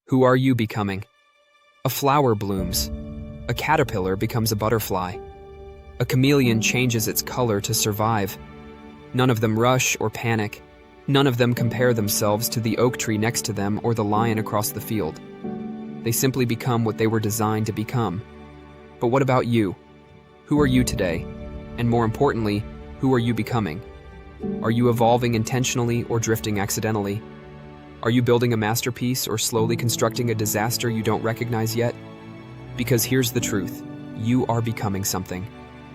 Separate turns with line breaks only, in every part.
Who are you becoming? A flower blooms. A caterpillar becomes a butterfly. A chameleon changes its color to survive. None of them rush or panic. None of them compare themselves to the oak tree next to them or the lion across the field. They simply become what they were designed to become. But what about you? Who are you today? And more importantly, who are you becoming? Are you evolving intentionally or drifting accidentally? Are you building a masterpiece or slowly constructing a disaster you don't recognize yet? Because here's the truth. You are becoming something.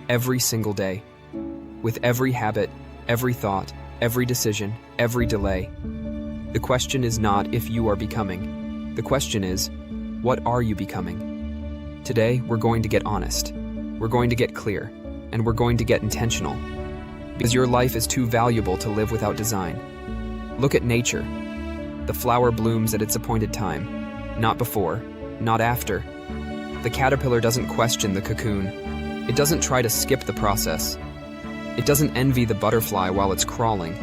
Every single day. With every habit, every thought, every decision, every delay. The question is not if you are becoming. The question is, what are you becoming? Today, we're going to get honest. We're going to get clear. And we're going to get intentional. Because your life is too valuable to live without design. Look at nature. The flower blooms at its appointed time. Not before, not after. The caterpillar doesn't question the cocoon. It doesn't try to skip the process. It doesn't envy the butterfly while it's crawling.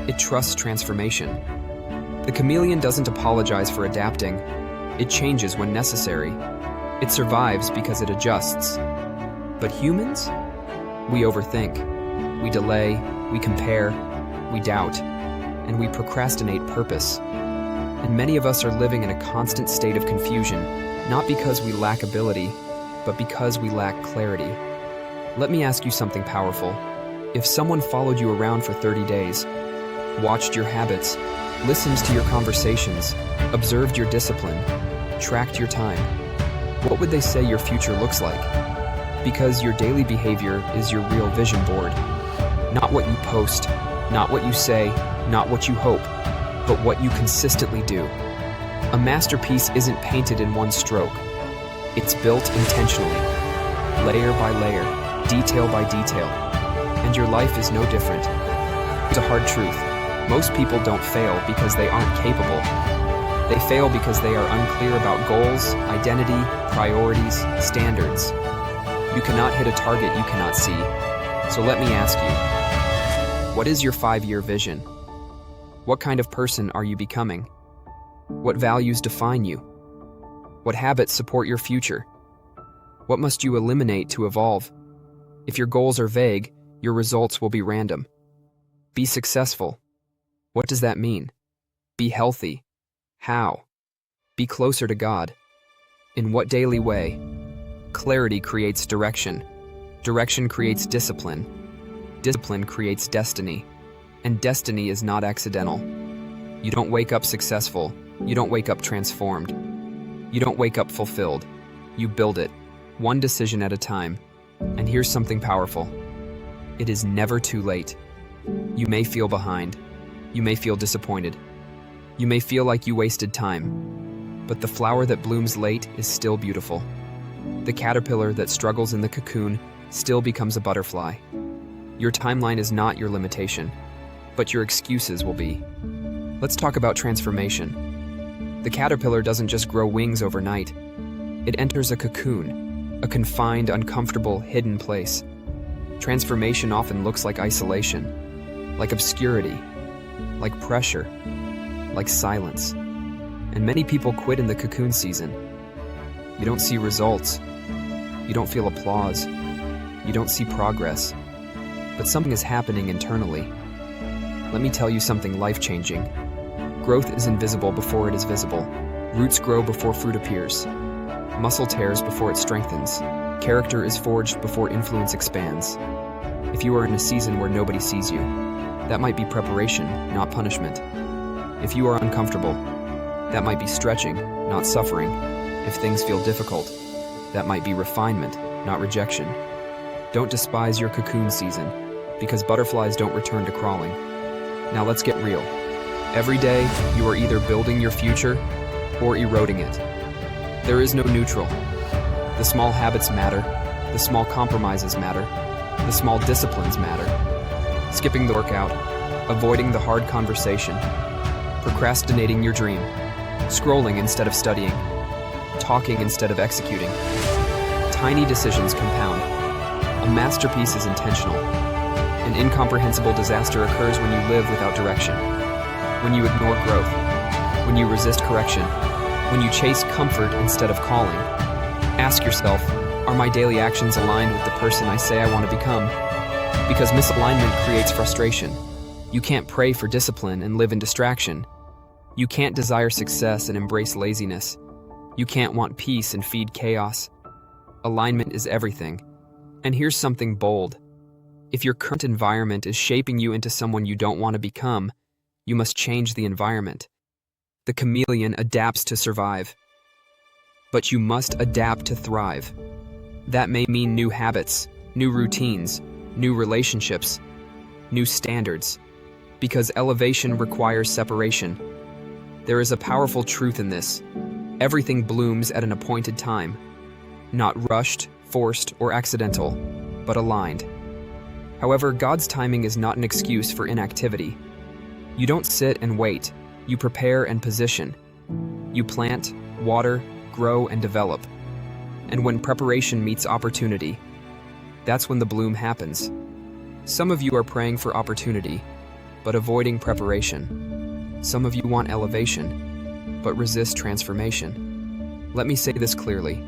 It trusts transformation. The chameleon doesn't apologize for adapting. It changes when necessary. It survives because it adjusts. But humans? We overthink. We delay. We compare. We doubt. And we procrastinate purpose. And many of us are living in a constant state of confusion, not because we lack ability, but because we lack clarity. Let me ask you something powerful. If someone followed you around for 30 days, watched your habits, listened to your conversations, observed your discipline, tracked your time, what would they say your future looks like? Because your daily behavior is your real vision board. Not what you post, not what you say, not what you hope, but what you consistently do. A masterpiece isn't painted in one stroke. It's built intentionally, layer by layer, detail by detail. And your life is no different. It's a hard truth. Most people don't fail because they aren't capable. They fail because they are unclear about goals, identity, priorities, standards. You cannot hit a target you cannot see. So let me ask you, what is your 5-year vision? What kind of person are you becoming? What values define you? What habits support your future? What must you eliminate to evolve? If your goals are vague, your results will be random. Be successful. What does that mean? Be healthy. How? Be closer to God. In what daily way? Clarity creates direction. Direction creates discipline. Discipline creates destiny. And destiny is not accidental. You don't wake up successful. You don't wake up transformed. You don't wake up fulfilled. You build it, one decision at a time. And here's something powerful. It is never too late. You may feel behind. You may feel disappointed. You may feel like you wasted time. But the flower that blooms late is still beautiful. The caterpillar that struggles in the cocoon still becomes a butterfly. Your timeline is not your limitation, but your excuses will be. Let's talk about transformation. The caterpillar doesn't just grow wings overnight. It enters a cocoon, a confined, uncomfortable, hidden place. Transformation often looks like isolation, like obscurity, like pressure, like silence. And many people quit in the cocoon season. You don't see results. You don't feel applause. You don't see progress. But something is happening internally. Let me tell you something life-changing. Growth is invisible before it is visible. Roots grow before fruit appears. Muscle tears before it strengthens. Character is forged before influence expands. If you are in a season where nobody sees you, that might be preparation, not punishment. If you are uncomfortable, that might be stretching, not suffering. If things feel difficult, that might be refinement, not rejection. Don't despise your cocoon season, because butterflies don't return to crawling. Now let's get real. Every day, you are either building your future or eroding it. There is no neutral. The small habits matter. The small compromises matter. The small disciplines matter. Skipping the workout, avoiding the hard conversation, procrastinating your dream, scrolling instead of studying, talking instead of executing. Tiny decisions compound. A masterpiece is intentional. An incomprehensible disaster occurs when you live without direction, when you ignore growth, when you resist correction, when you chase comfort instead of calling. Ask yourself, are my daily actions aligned with the person I say I want to become? Because misalignment creates frustration. You can't pray for discipline and live in distraction. You can't desire success and embrace laziness. You can't want peace and feed chaos. Alignment is everything. And here's something bold. If your current environment is shaping you into someone you don't want to become, you must change the environment. The chameleon adapts to survive. But you must adapt to thrive. That may mean new habits, new routines, new relationships, new standards. Because elevation requires separation. There is a powerful truth in this. Everything blooms at an appointed time. Not rushed, forced, or accidental, but aligned. However, God's timing is not an excuse for inactivity. You don't sit and wait. You prepare and position. You plant, water, grow, and develop. And when preparation meets opportunity, that's when the bloom happens. Some of you are praying for opportunity, but avoiding preparation. Some of you want elevation, but resist transformation. Let me say this clearly.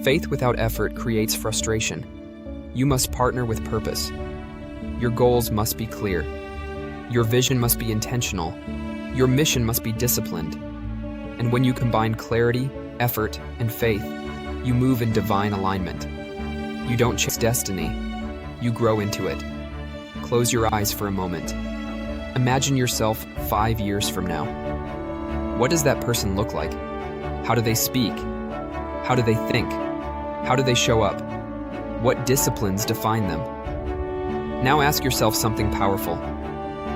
Faith without effort creates frustration. You must partner with purpose. Your goals must be clear. Your vision must be intentional. Your mission must be disciplined. And when you combine clarity, effort, and faith, you move in divine alignment. You don't chase destiny. You grow into it. Close your eyes for a moment. Imagine yourself 5 years from now. What does that person look like? How do they speak? How do they think? How do they show up? What disciplines define them? Now ask yourself something powerful.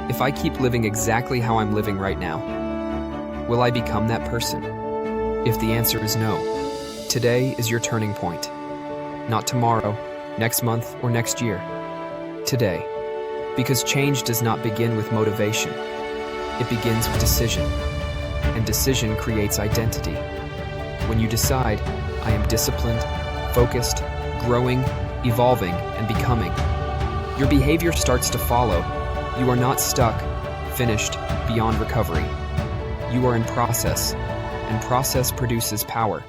If I keep living exactly how I'm living right now, will I become that person? If the answer is no, today is your turning point. Not tomorrow, next month, or next year. Today. Because change does not begin with motivation. It begins with decision. And decision creates identity. When you decide, I am disciplined, focused, growing, evolving, and becoming, your behavior starts to follow. You are not stuck, finished, beyond recovery. You are in process, and process produces power.